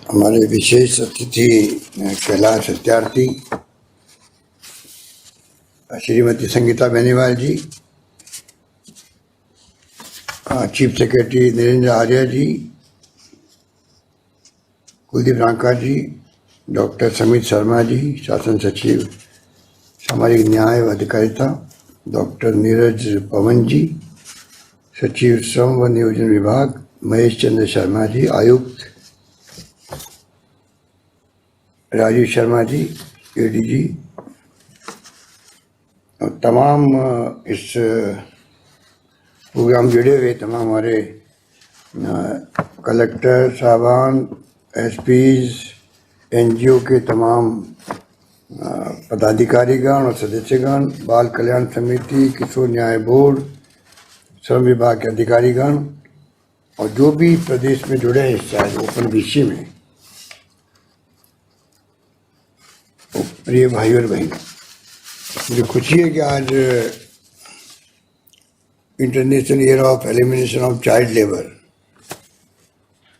हमारे विशेष अतिथि कैलाश सत्यार्थी, श्रीमती संगीता बेनीवाल जी, chief secretary Narendra आर्य जी, कुलदीप रांका जी, doctor Samit Sharma ji, शासन सचिव सामाजिक न्याय व अधिकारिता, डॉक्टर नीरज पवन जी, सचिव श्रम व नियोजन विभाग महेश चंद्र शर्मा जी, आयुक्त राजीव शर्मा जी, एडीजी, और तमाम इस प्रोग्राम जुड़े हुए तमाम हमारे कलेक्टर साहबान, एसपीज, एनजीओ के तमाम पदाधिकारीगण और सदस्यगण, बाल कल्याण समिति, किशोर न्याय बोर्ड, श्रम विभाग के अधिकारीगण और जो भी प्रदेश में जुड़े हैं इस ओपन बीसी में, प्रिय भाई और बहन, मुझे खुशी है कि आज international year of elimination of child labour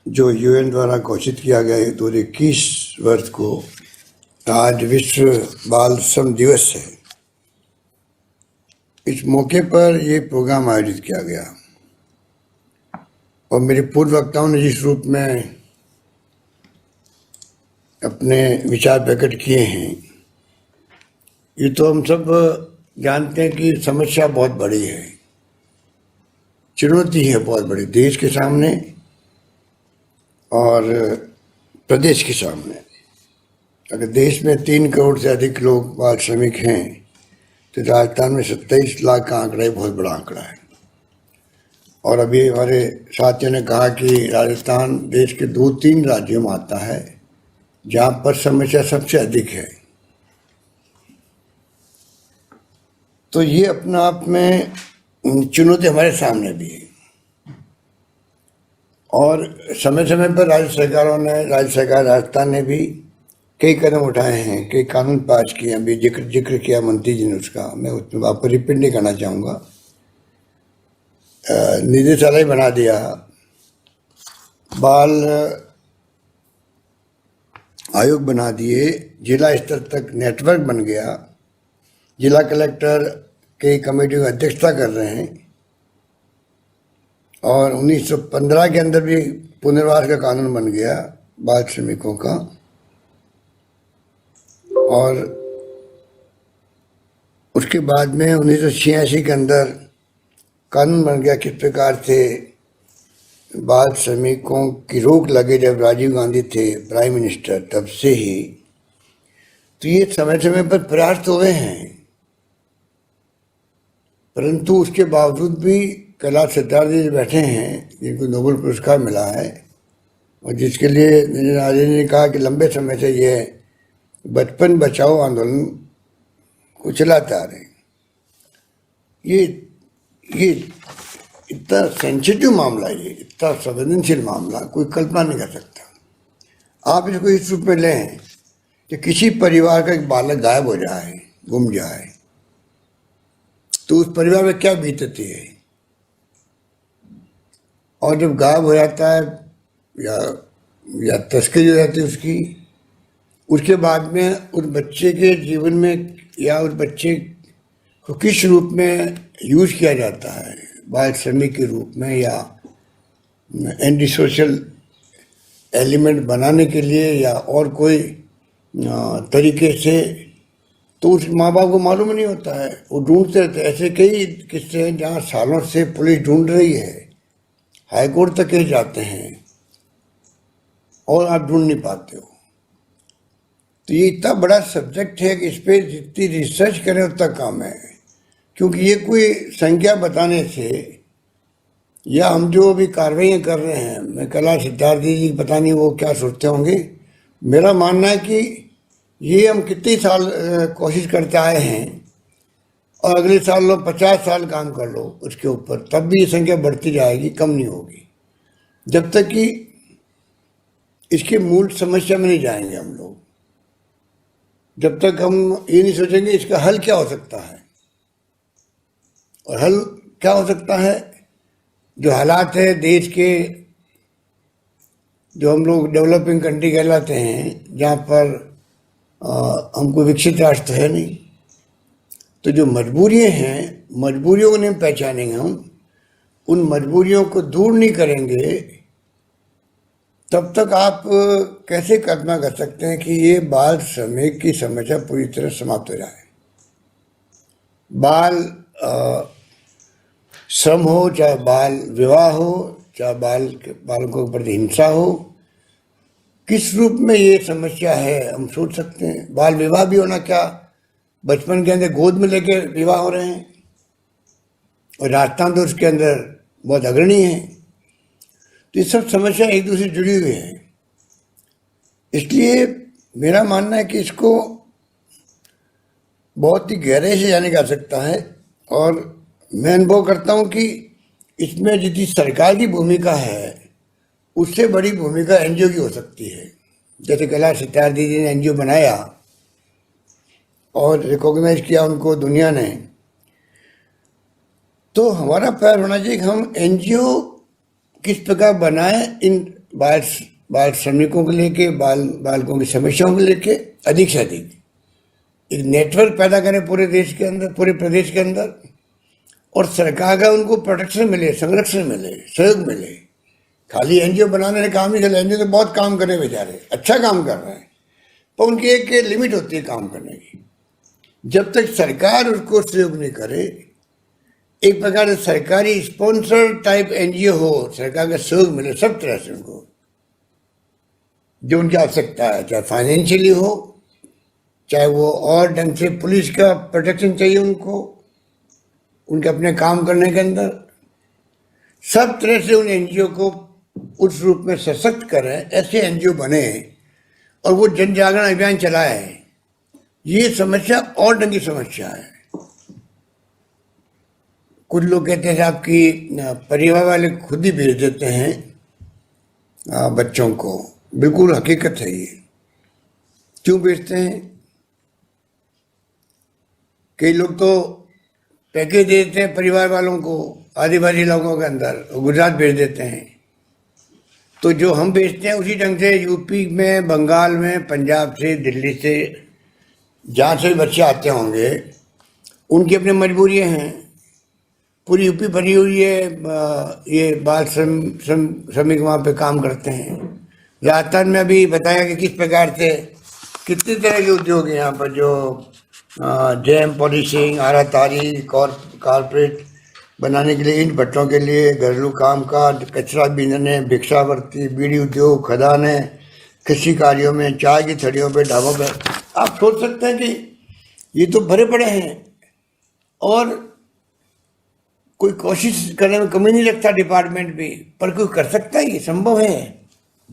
जो यूएन द्वारा घोषित किया गया है 2021 वर्ष को आज विश्व बाल श्रम दिवस है। इस मौके पर ये प्रोग्राम आयोजित किया गया और मेरे पूर्व वक्ताओं ने जिस रूप में अपने विचार प्रकट किए हैं, ये तो हम सब जानते हैं कि समस्या बहुत बड़ी है, चुनौती है बहुत बड़ी देश के सामने और प्रदेश के सामने। अगर देश में 3 करोड़ से अधिक लोग बाल श्रमिक हैं तो राजस्थान में 27 लाख का आंकड़ा बहुत बड़ा आंकड़ा है। और अभी हमारे साथियों ने कहा कि राजस्थान देश के 2-3 राज्यों में आता है जहाँ पर समस्या सबसे अधिक है। तो ये अपने आप में चुनौती हमारे सामने भी है और समय समय पर राज्य सरकार राजस्थान ने भी कई कदम उठाए हैं, कई कानून पास किए। अभी जिक्र किया मंत्री जी ने उसका, मैं उसमें आपको रिपीट नहीं करना चाहूँगा। निदेशालय बना दिया, बाल आयोग बना दिए, जिला स्तर तक नेटवर्क बन गया, जिला कलेक्टर कई कमेटियों की अध्यक्षता कर रहे हैं और 1915 के अंदर भी पुनर्वास का कानून बन गया बाल श्रमिकों का। और उसके बाद में 1986 के अंदर कानून बन गया किस प्रकार से बाल श्रमिकों की रोक लगे, जब राजीव गांधी थे प्राइम मिनिस्टर तब से ही। तो ये समय समय पर प्रयास तो हुए हैं, परंतु उसके बावजूद भी कैलाश सत्यार्थी जी बैठे हैं जिनको नोबेल पुरस्कार मिला है और जिसके लिए नरेंद्र आर्य ने कहा कि लंबे समय से ये बचपन बचाओ आंदोलन को चलाते आ रहे हैं। ये इतना सेंसिटिव मामला, ये इतना संवेदनशील मामला कोई कल्पना नहीं कर सकता। आप इसको इस रूप में लें कि किसी परिवार का एक बालक गायब हो जाए, गुम जाए, तो उस परिवार में क्या बीतती है। और जब गायब हो जाता है या तस्करी हो जाती है उसकी, उसके बाद में उस बच्चे के जीवन में या उस बच्चे को किस रूप में यूज किया जाता है, बाल श्रमिक के रूप में या एंटी सोशल एलिमेंट बनाने के लिए या और कोई तरीके से, तो उस माँ बाप को मालूम नहीं होता है, वो ढूंढते रहते। ऐसे कई किस्से हैं जहाँ सालों से पुलिस ढूंढ रही है, हाई कोर्ट तक केस जाते हैं और आप ढूंढ नहीं पाते हो। तो ये इतना बड़ा सब्जेक्ट है कि इस पर जितनी रिसर्च करें उतना कम है, क्योंकि ये कोई संख्या बताने से या हम जो अभी कार्रवाइयाँ कर रहे हैं, मैं कैलाश सत्यार्थी जी पता नहीं वो क्या सोचते होंगे। मेरा मानना है कि ये हम कितने साल कोशिश करते आए हैं और अगले साल लो 50 साल काम कर लो उसके ऊपर, तब भी ये संख्या बढ़ती जाएगी, कम नहीं होगी, जब तक कि इसके मूल समस्या में नहीं जाएंगे हम लोग, जब तक हम ये नहीं सोचेंगे इसका हल क्या हो सकता है। और हल क्या हो सकता है, जो हालात है देश के जो हम लोग डेवलपिंग कंट्री कहलाते हैं, जहाँ पर हमको विकसित राष्ट्र है नहीं, तो जो मजबूरियाँ हैं, मजबूरियों को नहीं पहचानेंगे हम, उन मजबूरियों को दूर नहीं करेंगे, तब तक आप कैसे कल्पना कर सकते हैं कि ये बाल श्रमिक की समस्या पूरी तरह समाप्त हो जाए। बाल श्रम हो, चाहे बाल विवाह हो, चाहे बालकों के प्रति हिंसा हो, किस रूप में ये समस्या है हम सोच सकते हैं। बाल विवाह भी होना, क्या बचपन के अंदर गोद में लेके विवाह हो रहे हैं, और राजस्थान तो उसके अंदर बहुत अग्रणी है। तो ये सब समस्या एक दूसरे से जुड़ी हुई है। इसलिए मेरा मानना है कि इसको बहुत ही गहराई से जाने की आवश्यकता है, और मैं अनुभव करता हूँ कि इसमें जितनी सरकार की भूमिका है, उससे बड़ी भूमिका एनजीओ की हो सकती है। जैसे कैलाश सत्यार्थी जी ने एनजीओ बनाया और रिकॉग्नाइज किया उनको दुनिया ने, तो हमारा प्रयास होना चाहिए कि हम एनजीओ किस प्रकार बनाए इन बाल श्रमिकों को लेके, बालकों की समस्याओं को लेके अधिक से अधिक एक नेटवर्क पैदा करें पूरे देश के अंदर, पूरे प्रदेश के अंदर, और सरकार का उनको प्रोटेक्शन मिले, संरक्षण मिले, सहयोग मिले। खाली एनजीओ बनाने से काम नहीं चले। एनजीओ तो बहुत काम कर रहे हैं बेचारे, अच्छा काम कर रहे हैं, पर उनकी एक लिमिट होती है काम करने की। जब तक सरकार उसको सहयोग नहीं करे, एक प्रकार से सरकारी स्पॉन्सर टाइप एनजीओ हो, सरकार का सहयोग मिले सब तरह से उनको, जो उनकी आवश्यकता है, चाहे फाइनेंशियली हो, चाहे वो और ढंग से पुलिस का प्रोटेक्शन चाहिए उनको, उनके अपने काम करने के अंदर, सब तरह से उन एनजीओ को उस रूप में सशक्त करें, ऐसे एनजीओ बने और वो जन जागरण अभियान चलाए। ये समस्या और ढंग की समस्या है। कुछ लोग कहते हैं आपकी परिवार वाले खुद ही भेज देते हैं बच्चों को। बिल्कुल हकीकत है ये। क्यों भेजते हैं? कई लोग तो पैकेज दे देते हैं परिवार वालों को, आदिवासी लोगों के अंदर गुजरात भेज देते हैं। तो जो हम भेजते हैं उसी ढंग से यूपी में, बंगाल में, पंजाब से, दिल्ली से, जहाँ से बच्चे आते होंगे, उनकी अपनी मजबूरियाँ हैं। पूरी यूपी भरी हुई है, ये बाल श्रमिक वहाँ पे काम करते हैं। राजस्थान में अभी बताया कि किस प्रकार से कितने तरह के उद्योग हैं यहाँ पर, जो जैम पॉलिशिंग, आरा तारी, कारपेट बनाने के लिए, ईंट भट्टों के लिए, घरेलू कामकाज, कचरा बीनने, भिक्षावृत्ति, बीड़ी उद्योग, खदानें, कृषि कार्यों में, चाय की थड़ियों पे, ढाबों पे। आप सोच सकते हैं कि ये तो भरे पड़े हैं, और कोई कोशिश करने में कमी नहीं रखता डिपार्टमेंट भी, पर कोई कर सकता है? ये संभव है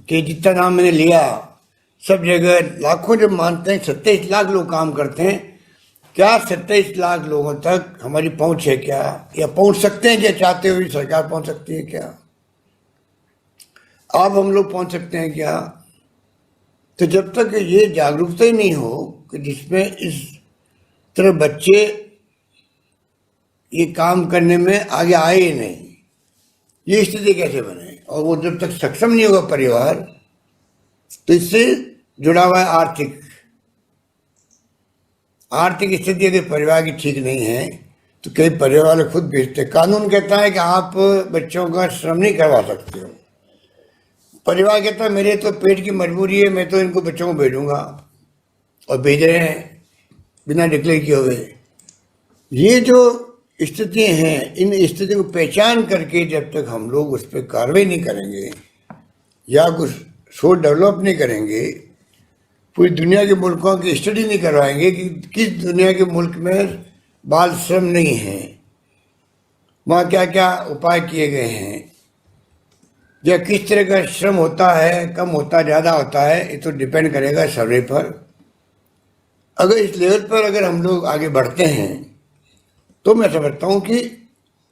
कि जितना नाम मैंने लिया, सब जगह लाखों जब मानते हैं, 27 लाख लोग काम करते हैं, क्या 27 लाख लोगों तक हमारी पहुंच है क्या? या पहुंच सकते हैं क्या? चाहते हुए सरकार पहुंच सकती है क्या? अब हम लोग पहुंच सकते हैं क्या? तो जब तक ये जागरूकता ही नहीं हो कि जिसमें इस तरह बच्चे ये काम करने में आगे आए ही नहीं, ये स्थिति कैसे बने? और वो जब तक सक्षम नहीं होगा परिवार, तो इससे जुड़ा हुआ है आर्थिक स्थिति यदि परिवार की ठीक नहीं है, तो कई परिवार वाले खुद भेजते। कानून कहता है कि आप बच्चों का श्रम नहीं करवा सकते हो। परिवार कहता है मेरे तो पेट की मजबूरी है, मैं तो इनको बच्चों को भेजूंगा, और भेज रहे हैं बिना डिक्लेयर किए हुए। ये जो स्थितियाँ हैं, इन स्थितियों को पहचान करके जब तक हम लोग उस पर कार्रवाई नहीं करेंगे या कुछ सोच डेवलप नहीं करेंगे, पूरी दुनिया के मुल्कों की स्टडी नहीं करवाएंगे कि किस दुनिया के मुल्क में बाल श्रम नहीं है, वहाँ क्या क्या उपाय किए गए हैं, या किस तरह का श्रम होता है, कम होता, ज़्यादा होता है, ये तो डिपेंड करेगा सर्वे पर। अगर इस लेवल पर अगर हम लोग आगे बढ़ते हैं, तो मैं समझता हूँ कि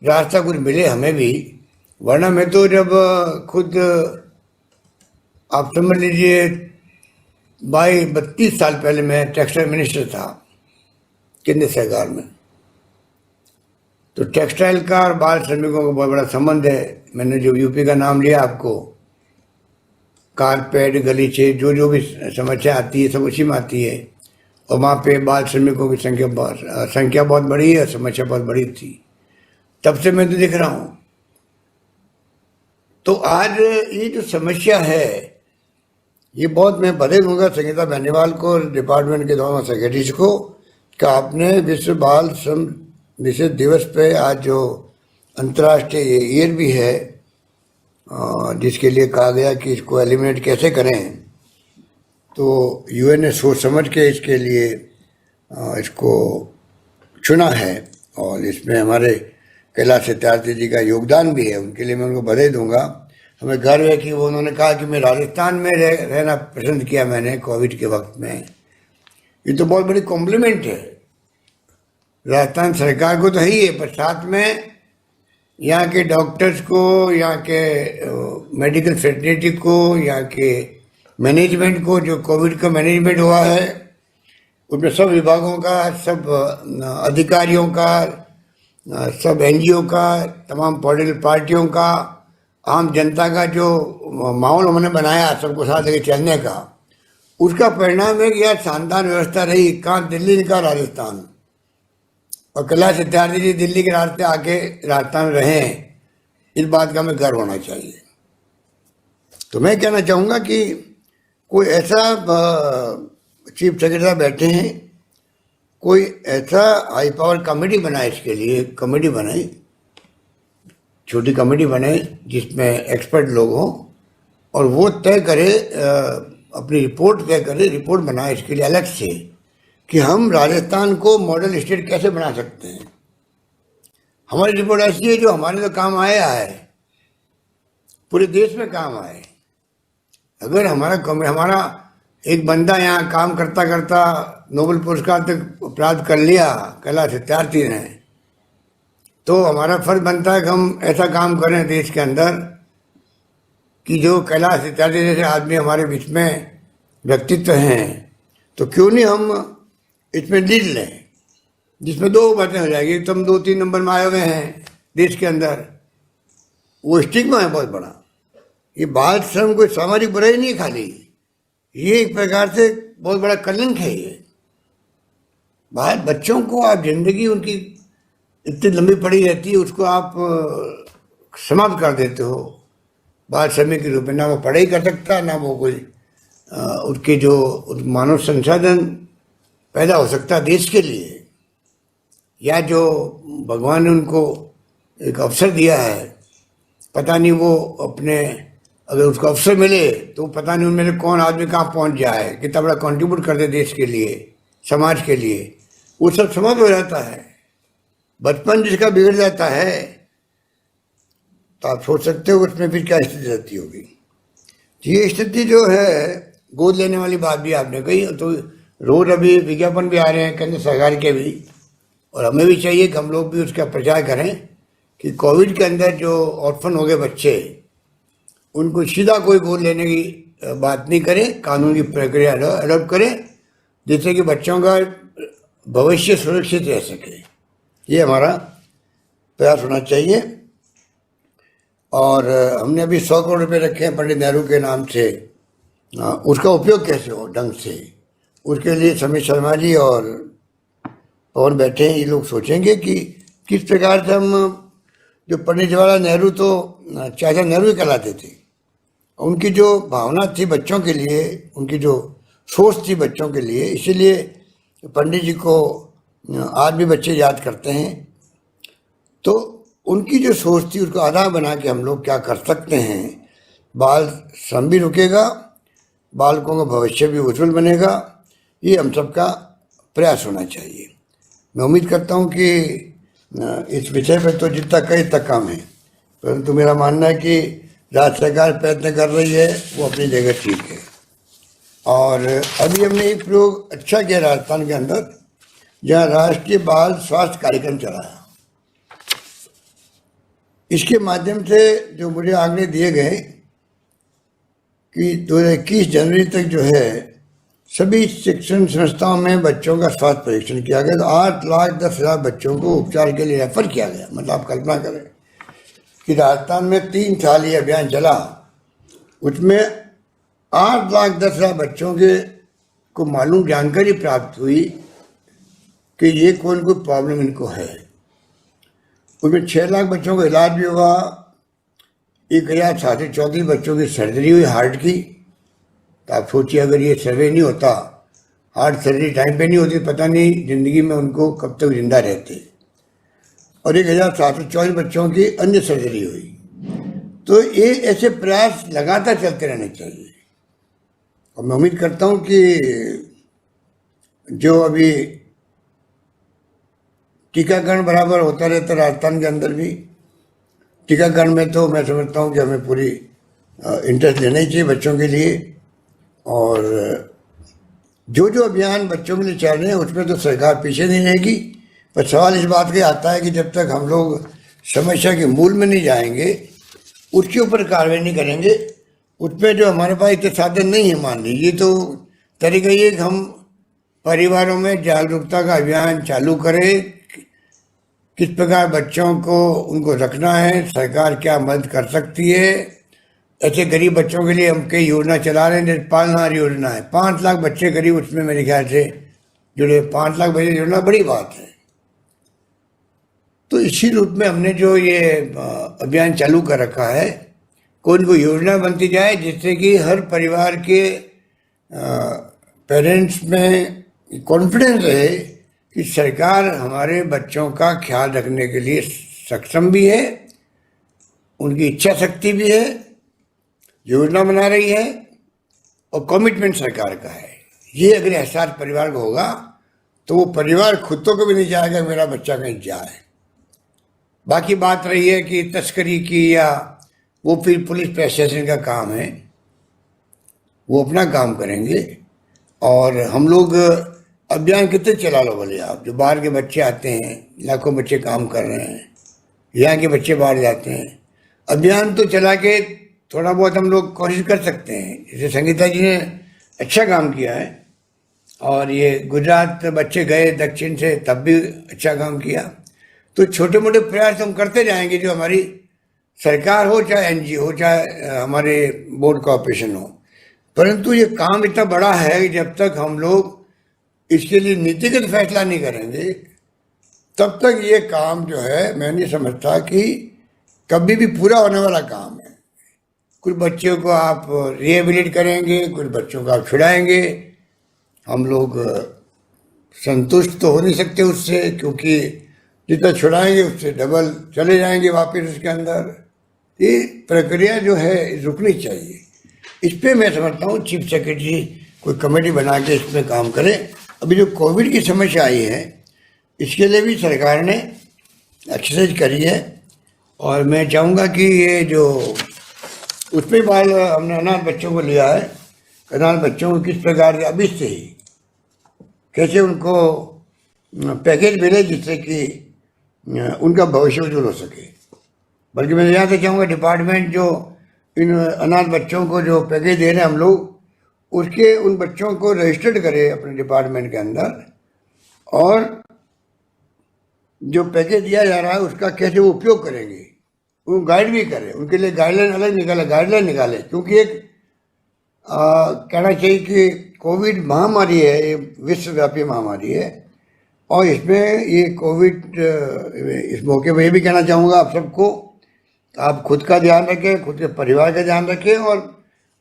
रास्ता कुछ मिले हमें भी। वरना मैं तो जब खुद आप समझ लीजिए 32 साल पहले मैं टेक्सटाइल मिनिस्टर था केंद्र सरकार में, तो टेक्सटाइल का और बाल श्रमिकों का बहुत बड़ा संबंध है। मैंने जो यूपी का नाम लिया आपको, कारपेट, गलीचे, जो जो भी समस्या आती है सब उसी में आती है। और वहाँ पे बाल श्रमिकों की संख्या बहुत बड़ी है, समस्या बहुत बड़ी थी। तब से मैं तो देख रहा हूँ। तो आज ये जो समस्या है, ये बहुत मैं बधाई दूंगा संगीता बेनीवाल को और डिपार्टमेंट के दोनों सेक्रेटरीज को कि आपने विश्व बाल श्रम निषेध दिवस पे आज जो अंतर्राष्ट्रीय ईयर भी है, जिसके लिए कहा गया कि इसको एलिमिनेट कैसे करें, तो यूएन ने सोच समझ के इसके लिए इसको चुना है। और इसमें हमारे कैलाश सत्यार्थी जी का योगदान भी है, उनके लिए मैं उनको बधाई दूंगा। हमें गर्व है कि वो उन्होंने कहा कि मैं राजस्थान में रहना पसंद किया मैंने कोविड के वक्त में। ये तो बहुत बड़ी कॉम्प्लीमेंट है राजस्थान सरकार को तो है ही है, पर साथ में यहाँ के डॉक्टर्स को, यहाँ के मेडिकल फैसिलिटी को, यहाँ के मैनेजमेंट को, जो कोविड का मैनेजमेंट हुआ है उसमें सब विभागों का, सब अधिकारियों का, सब एनजीओ का, तमाम पॉलिटिकल पार्टियों का, आम जनता का जो माहौल उन्होंने बनाया सबको साथ लेके चलने का, उसका परिणाम है कि यार शानदार व्यवस्था रही। कहाँ दिल्ली का राजस्थान, और कैलाश सत्यार्थी जी दिल्ली के रास्ते आके राजस्थान में रहे, इस बात का हमें गर्व होना चाहिए। तो मैं कहना चाहूँगा कि कोई ऐसा चीफ सेक्रेटरी बैठे हैं, कोई ऐसा हाई पावर कमेटी बनाए, इसके लिए कमेटी बनाए, छोटी कमेटी बने जिसमें एक्सपर्ट लोग हों, और वो तय करे, अपनी रिपोर्ट तय करे, रिपोर्ट बनाए इसके लिए अलग से कि हम राजस्थान को मॉडल स्टेट कैसे बना सकते हैं। हमारी रिपोर्ट ऐसी है जो हमारे तो काम आया है, पूरे देश में काम आए। अगर हमारा एक बंदा यहाँ काम करता करता नोबेल पुरस्कार तक प्राप्त कर लिया कैलाश सत्यार्थी ने, तो हमारा फर्ज बनता है कि हम ऐसा काम करें देश के अंदर कि जो कैलाश सत्यार्थी जैसे आदमी हमारे बीच में व्यक्तित्व हैं, तो क्यों नहीं हम इसमें लीड लें, जिसमें दो बातें हो जाएगी। तुम 2-3 नंबर में आए हुए हैं देश के अंदर, वो स्टिग्मा है बहुत बड़ा। ये बाल श्रम कोई सामाजिक बुराई नहीं खाली, ये एक प्रकार से बहुत बड़ा कलंक है। ये बाल बच्चों को आप जिंदगी उनकी इतनी लंबी पड़ी रहती है, उसको आप समाप्त कर देते हो बाल श्रमिक के रूप में। ना वो पढ़ाई कर सकता, ना वो कोई उसके जो मानव संसाधन पैदा हो सकता देश के लिए, या जो भगवान ने उनको एक अवसर दिया है, पता नहीं वो अपने, अगर उसको अवसर मिले तो पता नहीं उनमें से कौन आदमी कहाँ पहुँच जाए, कितना बड़ा कंट्रीब्यूट कर दे देश के लिए, समाज के लिए, वो सब समाप्त हो जाता है। बचपन जिसका बिगड़ जाता है तो आप सोच सकते हो उसमें फिर क्या स्थिति रहती होगी। ये स्थिति जो है, गोद लेने वाली बात भी आपने कही, तो रोज अभी विज्ञापन भी आ रहे हैं केंद्र सरकार के भी, और हमें भी चाहिए कि हम लोग भी उसका प्रचार करें कि कोविड के अंदर जो ऑर्फन हो गए बच्चे, उनको सीधा कोई गोद लेने की बात नहीं करें, कानून की प्रक्रिया अडॉप्ट करें, जिससे कि बच्चों का भविष्य सुरक्षित रह सके। ये हमारा प्रयास होना चाहिए। और हमने अभी 100 करोड़ रुपये रखे हैं पंडित नेहरू के नाम से, उसका उपयोग कैसे हो ढंग से, उसके लिए समीर शर्मा जी और पवन बैठे हैं, ये लोग सोचेंगे कि किस प्रकार से हम, जो पंडित जवाहरलाल नेहरू तो चाचा नेहरू ही कहलाते थे, उनकी जो भावना थी बच्चों के लिए, उनकी जो सोच थी बच्चों के लिए, इसीलिए पंडित जी को आज भी बच्चे याद करते हैं। तो उनकी जो सोच थी उसको आधार बना के हम लोग क्या कर सकते हैं, बाल श्रम भी रुकेगा, बालकों का भविष्य भी उज्जवल बनेगा, ये हम सबका प्रयास होना चाहिए। मैं उम्मीद करता हूँ कि इस विषय पर तो जितना कहीं तक काम है, परंतु मेरा मानना है कि राज्य सरकार प्रयत्न कर रही है, वो अपनी जगह ठीक है। और अभी हमने एक प्रयोग अच्छा किया राजस्थान के अंदर, जहाँ राष्ट्रीय बाल स्वास्थ्य कार्यक्रम चलाया। इसके माध्यम से जो मुझे आंकड़े दिए गए कि 2021 जनवरी तक जो है सभी शिक्षण संस्थाओं में बच्चों का स्वास्थ्य परीक्षण किया गया, तो 8,10,000 बच्चों को उपचार के लिए रेफर किया गया। मतलब आप कल्पना करें कि राजस्थान में 3 साल ये अभियान चला, उसमें 8,10,00,000 बच्चों के को मालूम जानकारी प्राप्त हुई कि ये कौन कोई प्रॉब्लम इनको है। उसमें 6 लाख बच्चों का इलाज भी हुआ, 1,734 बच्चों की सर्जरी हुई हार्ट की। तो आप सोचिए, अगर ये सर्वे नहीं होता, हार्ट सर्जरी टाइम पे नहीं होती, पता नहीं जिंदगी में उनको कब तक जिंदा रहते। और 1,724 बच्चों की अन्य सर्जरी हुई। तो ये ऐसे प्रयास लगातार चलते रहने चाहिए। और मैं उम्मीद करता हूँ कि जो अभी टीकाकरण बराबर होता रहता राजस्थान के अंदर भी, टीकाकरण में तो मैं समझता हूँ कि हमें पूरी इंटरेस्ट लेना ही चाहिए बच्चों के लिए। और जो जो अभियान बच्चों के लिए चल रहे हैं उसमें तो सरकार पीछे नहीं रहेगी। पर सवाल इस बात का आता है कि जब तक हम लोग समस्या के मूल में नहीं जाएंगे, उसके ऊपर कार्रवाई नहीं करेंगे, उसमें जो हमारे पास इतने साधन नहीं है, मान लीजिए, तो तरीका ये कि हम परिवारों में जागरूकता का अभियान चालू करें, किस प्रकार बच्चों को उनको रखना है, सरकार क्या मदद कर सकती है। ऐसे गरीब बच्चों के लिए हम कई योजना चला रहे हैं, जैसे पालनहार योजना है, 5 लाख बच्चे करीब उसमें मेरे ख्याल से जुड़े। 5 लाख बच्चे जोड़ना बड़ी बात है। तो इसी रूप में हमने जो ये अभियान चालू कर रखा है, कोई कोई योजना बनती जाए जिससे कि हर परिवार के पेरेंट्स में कॉन्फिडेंस रहे कि सरकार हमारे बच्चों का ख्याल रखने के लिए सक्षम भी है, उनकी इच्छा शक्ति भी है, योजना बना रही है और कमिटमेंट सरकार का है। ये अगर एहसास परिवार को होगा तो वो परिवार खुद तो कभी नहीं चाहेगा मेरा बच्चा कहीं जाए। बाकी बात रही है कि तस्करी की, या वो फिर पुलिस प्रशासन का काम है, वो अपना काम करेंगे। और हम लोग अभियान कितने चला लो बोले आप, जो बाहर के बच्चे आते हैं, लाखों बच्चे काम कर रहे हैं, यहाँ के बच्चे बाहर जाते हैं, अभियान तो चला के थोड़ा बहुत हम लोग कोशिश कर सकते हैं। जैसे संगीता जी ने अच्छा काम किया है, और ये गुजरात बच्चे गए दक्षिण से, तब भी अच्छा काम किया। तो छोटे मोटे प्रयास हम करते जाएंगे, जो हमारी सरकार हो, चाहे एनजीओ हो, चाहे हमारे बोर्ड कॉर्पोरेशन हो। परंतु ये काम इतना बड़ा है कि जब तक हम लोग इसके लिए नीतिगत फैसला नहीं करेंगे, तब तक ये काम जो है मैं नहीं समझता कि कभी भी पूरा होने वाला काम है। कुछ बच्चों को आप रिहेबिलिट करेंगे, कुछ बच्चों को आप छुड़ाएंगे। हम लोग संतुष्ट तो हो नहीं सकते उससे, क्योंकि जितना छुड़ाएंगे उससे डबल चले जाएंगे वापस उसके अंदर। ये प्रक्रिया जो है रुकनी चाहिए। इस पर मैं समझता हूँ चीफ सेक्रेटरी कोई कमेटी बना के इस पर काम करे। अभी जो कोविड की समस्या आई है, इसके लिए भी सरकार ने एक्सरसाइज करी है। और मैं चाहूँगा कि ये जो उसमें बाल हमने अनाथ बच्चों को लिया है, अनाथ बच्चों को किस प्रकार से अभी से ही कैसे उनको पैकेज मिले जिससे कि उनका भविष्य उज्जवल हो सके। बल्कि मैं यहाँ से चाहूँगा डिपार्टमेंट जो इन अनाथ बच्चों को जो पैकेज दे रहे हैं हम लोग, उसके उन बच्चों को रजिस्टर्ड करे अपने डिपार्टमेंट के अंदर, और जो पैकेज दिया जा रहा है उसका कैसे वो उपयोग करेंगे वो गाइड भी करें। उनके लिए गाइडलाइन अलग गाइडलाइन निकाले। क्योंकि एक कहना चाहिए कि कोविड महामारी है, ये विश्वव्यापी महामारी है। और इसमें ये कोविड, इस मौके पर ये भी कहना चाहूँगा आप सबको, आप खुद का ध्यान रखें, खुद के परिवार का ध्यान रखें और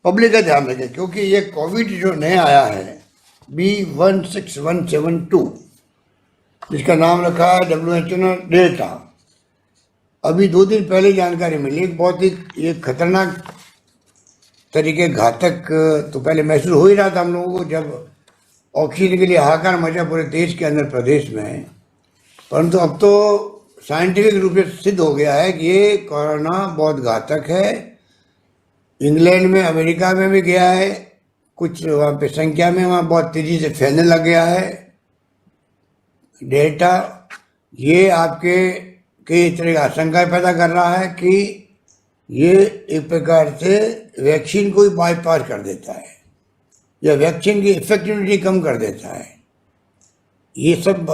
पब्लिक का ध्यान रखें। क्योंकि ये कोविड जो नया आया है B16172, जिसका नाम रखा है WHO ने डेल्टा, अभी 2 दिन पहले जानकारी मिली, बहुत ही ये खतरनाक तरीके घातक तो पहले महसूस हो ही रहा था हम लोगों को, जब ऑक्सीजन के लिए हाहाकार मचा पूरे देश के अंदर प्रदेश में। परंतु अब तो साइंटिफिक रूप से सिद्ध हो गया है कि ये कोरोना बहुत घातक है। इंग्लैंड में, अमेरिका में भी गया है, कुछ वहाँ पे संख्या में वहाँ बहुत तेज़ी से फैलने लग गया है डेल्टा। ये आपके कई तरह की आशंका पैदा कर रहा है कि ये एक प्रकार से वैक्सीन को ही बाईपास कर देता है या वैक्सीन की इफेक्टिविटी कम कर देता है। ये सब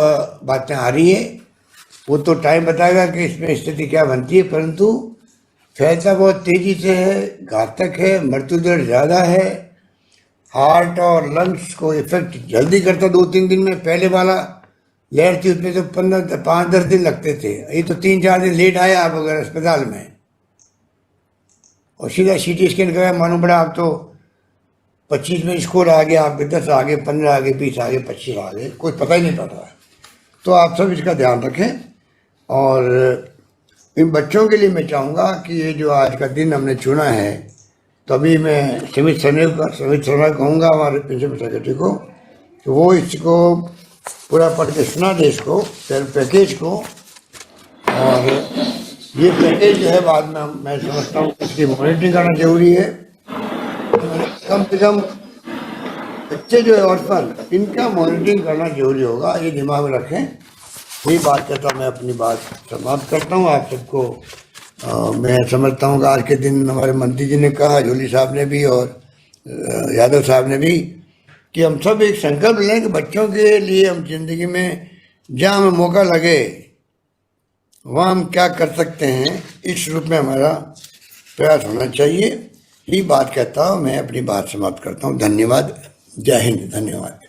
बातें आ रही है। वो तो टाइम बताएगा कि इसमें स्थिति क्या बनती है, परंतु फैलता बहुत तेज़ी से है, घातक है, मृत्यु दर ज़्यादा है। हार्ट और लंग्स को इफेक्ट जल्दी करता 2-3 दिन में। पहले वाला लहर थी उसमें तो 5-10 दिन लगते थे, ये तो 3-4 दिन लेट आया आप अगर अस्पताल में, और सीधा CT स्कैन कराया, मालूम पड़ा आप तो 25 में स्कोर आ गया, आपके 10 आ गए, 15 आ गए, 20 आ गए, 25 आ गए, कोई पता ही नहीं पड़ रहा है। तो आप सब इसका ध्यान रखें। और इन बच्चों के लिए मैं चाहूँगा कि ये जो आज का दिन हमने चुना है, तो अभी मैं समित शर्मा कहूँगा हमारे प्रिंसिपल सेक्रेटरी को कि वो इसको पूरा पढ़ के सुना दे, इसको पैकेज को। और ये पैकेज जो है बाद में मैं समझता हूँ इसकी मॉनिटरिंग करना जरूरी है। कम से कम बच्चे जो है ऑर्फन, इनका मॉनिटरिंग करना जरूरी होगा, ये दिमाग में रखें। यही बात कहता मैं अपनी बात समाप्त करता हूँ। आप सबको मैं समझता हूँ कि आज के दिन हमारे मंत्री जी ने कहा, जोली साहब ने भी और यादव साहब ने भी, कि हम सब एक संकल्प लें कि बच्चों के लिए हम जिंदगी में जहाँ हमें मौका लगे वहाँ हम क्या कर सकते हैं, इस रूप में हमारा प्रयास होना चाहिए। यही बात कहता हूँ, मैं अपनी बात समाप्त करता हूँ। धन्यवाद। जय हिंद। धन्यवाद।